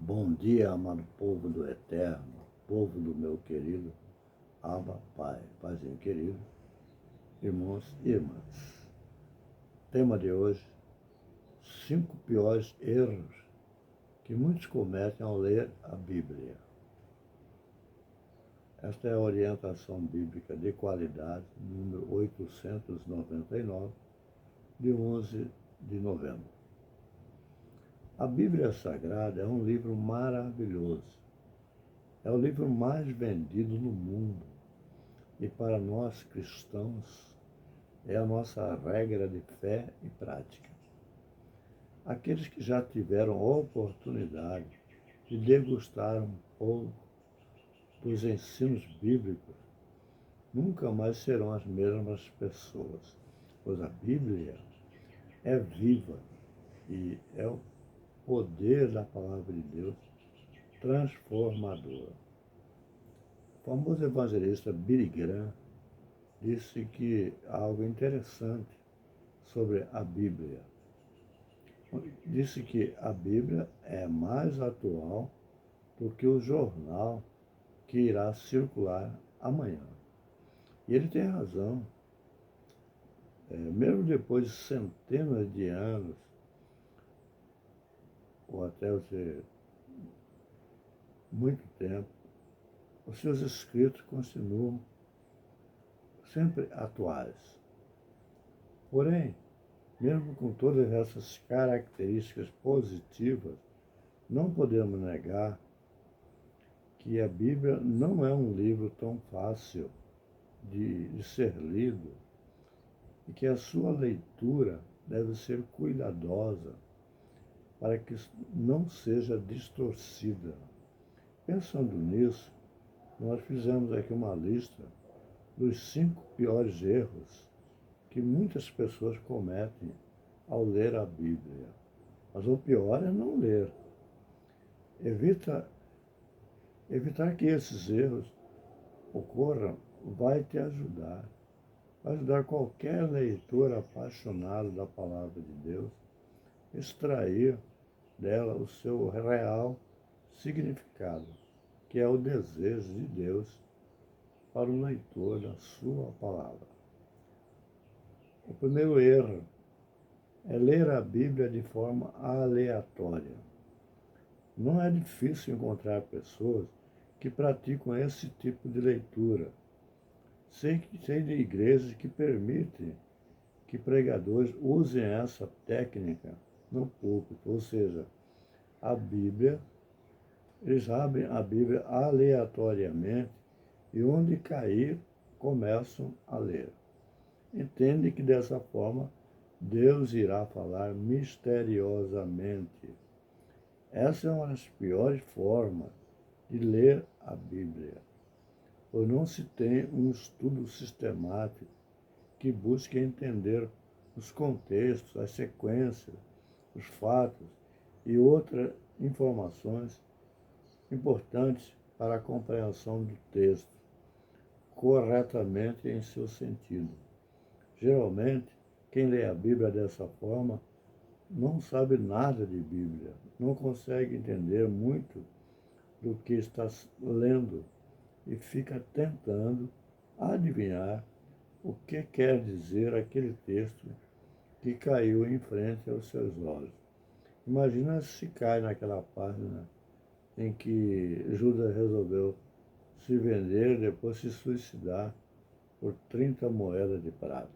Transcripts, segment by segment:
Bom dia, amado povo do Eterno, povo do meu querido Abba Pai, Paizinho querido, irmãos e irmãs. Tema de hoje, 5 piores erros que muitos cometem ao ler a Bíblia. Esta é a orientação bíblica de qualidade, número 899, de 11 de novembro. A Bíblia Sagrada é um livro maravilhoso. É o livro mais vendido no mundo. E para nós cristãos, é a nossa regra de fé e prática. Aqueles que já tiveram a oportunidade de degustar um pouco dos ensinos bíblicos, nunca mais serão as mesmas pessoas, pois a Bíblia é viva e é o poder da palavra de Deus transformadora. O famoso evangelista Billy Graham disse que algo interessante sobre a Bíblia. Disse que a Bíblia é mais atual do que o jornal que irá circular amanhã. E ele tem razão. Mesmo depois de centenas de anos, ou até muito tempo, os seus escritos continuam sempre atuais. Porém, mesmo com todas essas características positivas, não podemos negar que a Bíblia não é um livro tão fácil de ser lido e que a sua leitura deve ser cuidadosa para que não seja distorcida. Pensando nisso, nós fizemos aqui uma lista dos 5 piores erros que muitas pessoas cometem ao ler a Bíblia. Mas o pior é não ler. Evitar que esses erros ocorram vai te ajudar. Vai ajudar qualquer leitor apaixonado da palavra de Deus a extrair dela o seu real significado, que é o desejo de Deus para o leitor da sua palavra. O primeiro erro é ler a Bíblia de forma aleatória. Não é difícil encontrar pessoas que praticam esse tipo de leitura. Sei de igrejas que permitem que pregadores usem essa técnica no púlpito, ou seja, eles abrem a Bíblia aleatoriamente e onde cair, começam a ler. Entende que dessa forma Deus irá falar misteriosamente. Essa é uma das piores formas de ler a Bíblia, pois não se tem um estudo sistemático que busque entender os contextos, as sequências, os fatos e outras informações importantes para a compreensão do texto corretamente em seu sentido. Geralmente, quem lê a Bíblia dessa forma não sabe nada de Bíblia, não consegue entender muito do que está lendo e fica tentando adivinhar o que quer dizer aquele texto que caiu em frente aos seus olhos. Imagina se cai naquela página em que Judas resolveu se vender e depois se suicidar por 30 moedas de prata.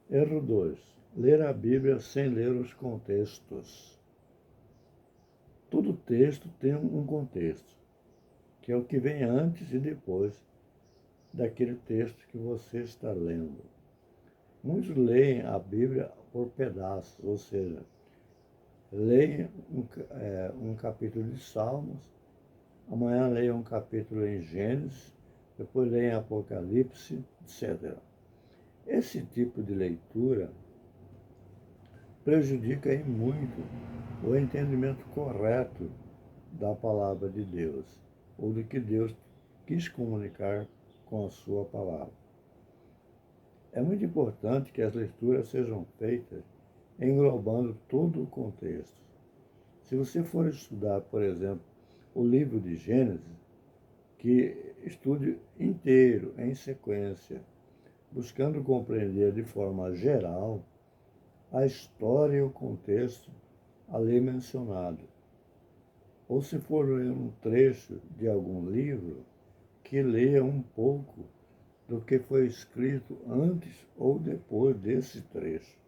Erro 2. Ler a Bíblia sem ler os contextos. Todo texto tem um contexto, que é o que vem antes e depois daquele texto que você está lendo. Muitos leem a Bíblia por pedaços, ou seja, leem um capítulo de Salmos, amanhã leem um capítulo em Gênesis, depois leem Apocalipse, etc. Esse tipo de leitura prejudica em muito o entendimento correto da palavra de Deus, ou do que Deus quis comunicar com a sua palavra. É muito importante que as leituras sejam feitas englobando todo o contexto. Se você for estudar, por exemplo, o livro de Gênesis, que estude inteiro, em sequência, buscando compreender de forma geral a história e o contexto ali mencionado. Ou se for ler um trecho de algum livro, que leia um pouco do que foi escrito antes ou depois desse trecho.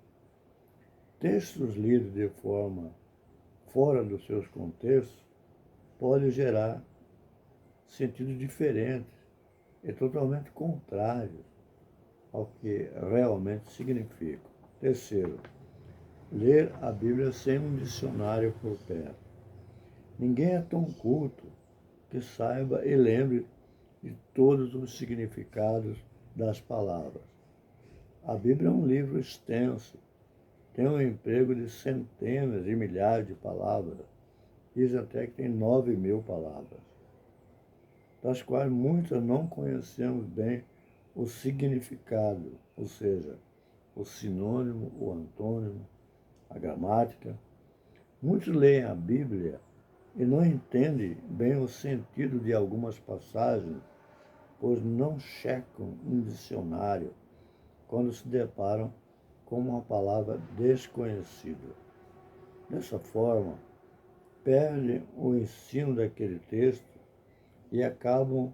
Textos lidos de forma fora dos seus contextos podem gerar sentidos diferentes e totalmente contrários ao que realmente significa. Terceiro, ler a Bíblia sem um dicionário por perto. Ninguém é tão culto que saiba e lembre de todos os significados das palavras. A Bíblia é um livro extenso, tem um emprego de centenas e milhares de palavras, diz até que tem 9.000 palavras, das quais muitas não conhecemos bem o significado, ou seja, o sinônimo, o antônimo, a gramática. Muitos leem a Bíblia e não entendem bem o sentido de algumas passagens, pois não checam um dicionário quando se deparam com uma palavra desconhecida. Dessa forma, perdem o ensino daquele texto e acabam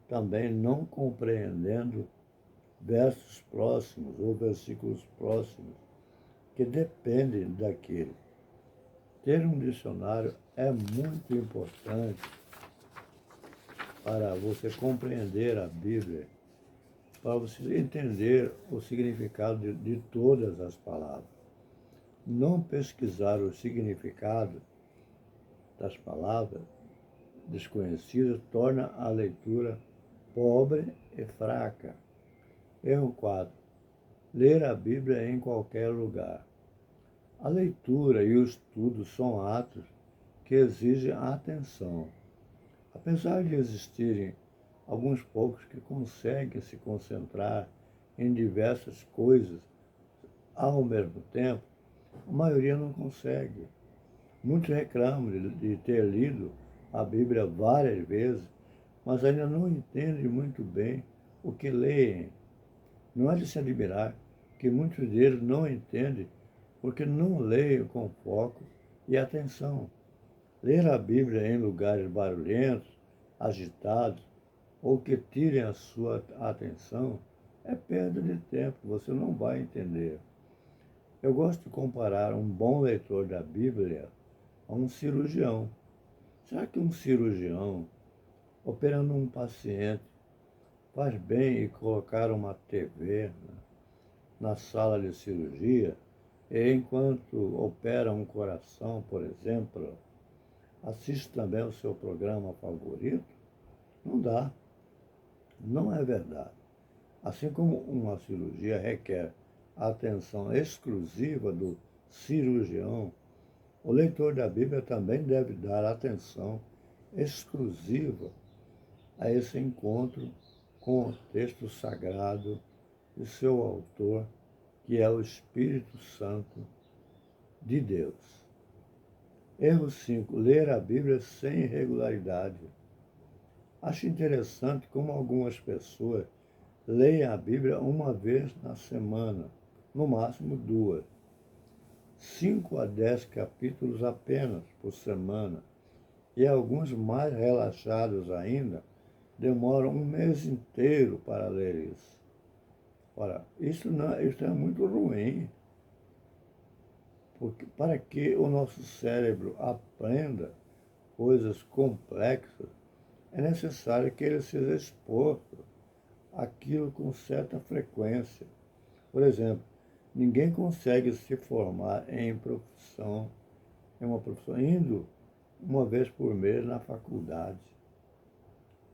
também não compreendendo versos próximos ou versículos próximos que dependem daquele. Ter um dicionário é muito importante para você compreender a Bíblia, para você entender o significado de todas as palavras. Não pesquisar o significado das palavras desconhecidas torna a leitura pobre e fraca. Erro 4. Ler a Bíblia em qualquer lugar. A leitura e o estudo são atos que exigem atenção. Apesar de existirem alguns poucos que conseguem se concentrar em diversas coisas ao mesmo tempo, a maioria não consegue. Muitos reclamam de ter lido a Bíblia várias vezes, mas ainda não entendem muito bem o que leem. Não é de se admirar que muitos deles não entendem porque não leem com foco e atenção. Ler a Bíblia em lugares barulhentos, agitados, ou que tirem a sua atenção, é perda de tempo, você não vai entender. Eu gosto de comparar um bom leitor da Bíblia a um cirurgião. Será que um cirurgião, operando um paciente, faz bem em colocar uma TV na sala de cirurgia e, enquanto opera um coração, por exemplo, assiste também o seu programa favorito? Não dá. Não é verdade. Assim como uma cirurgia requer a atenção exclusiva do cirurgião, o leitor da Bíblia também deve dar atenção exclusiva a esse encontro com o texto sagrado de seu autor, que é o Espírito Santo de Deus. Erro 5. Ler a Bíblia sem regularidade. Acho interessante como algumas pessoas leem a Bíblia uma vez na semana, no máximo 2. 5 a 10 capítulos apenas por semana. E alguns mais relaxados ainda demoram um mês inteiro para ler isso. Ora, isso é muito ruim, porque para que o nosso cérebro aprenda coisas complexas, é necessário que ele seja exposto àquilo com certa frequência. Por exemplo, ninguém consegue se formar em uma profissão indo uma vez por mês na faculdade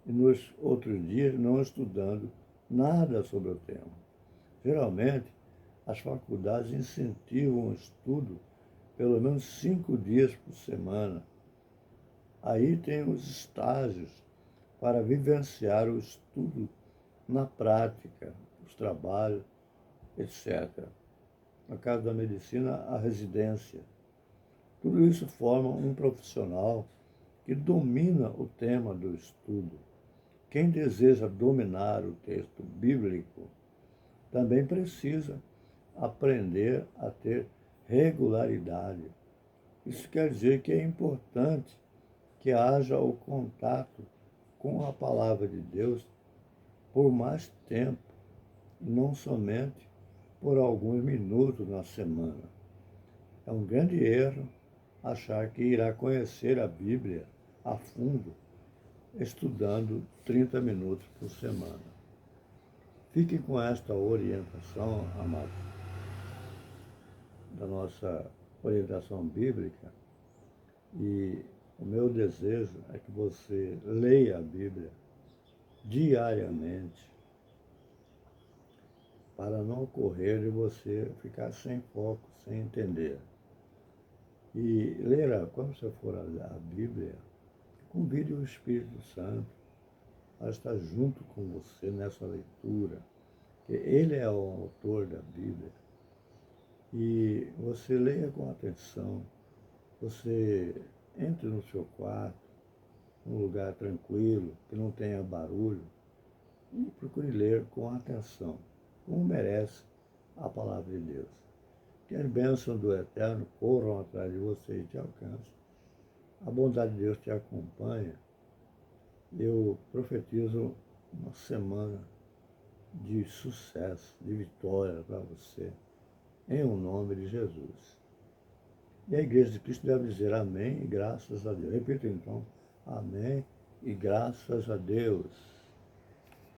e nos outros dias não estudando nada sobre o tema. Geralmente, as faculdades incentivam o estudo pelo menos 5 dias por semana. Aí tem os estágios para vivenciar o estudo na prática, os trabalhos, etc. No caso da medicina, a residência. Tudo isso forma um profissional que domina o tema do estudo. Quem deseja dominar o texto bíblico também precisa aprender a ter regularidade. Isso quer dizer que é importante que haja o contato com a palavra de Deus por mais tempo, não somente por alguns minutos na semana. É um grande erro achar que irá conhecer a Bíblia a fundo estudando 30 minutos por semana. Fiquem com esta orientação, amados, da nossa orientação bíblica, e o meu desejo é que você leia a Bíblia diariamente, para não ocorrer de você ficar sem foco, sem entender. E ler, quando você for a Bíblia, convide o Espírito Santo a estar junto com você nessa leitura, que ele é o autor da Bíblia. E você leia com atenção, você entre no seu quarto, num lugar tranquilo, que não tenha barulho, e procure ler com atenção, como merece a palavra de Deus. Que as bênçãos do Eterno corram atrás de você e te alcancem. A bondade de Deus te acompanha. Eu profetizo uma semana de sucesso, de vitória para você, em o nome de Jesus. E a Igreja de Cristo deve dizer amém e graças a Deus. Repita então, amém e graças a Deus.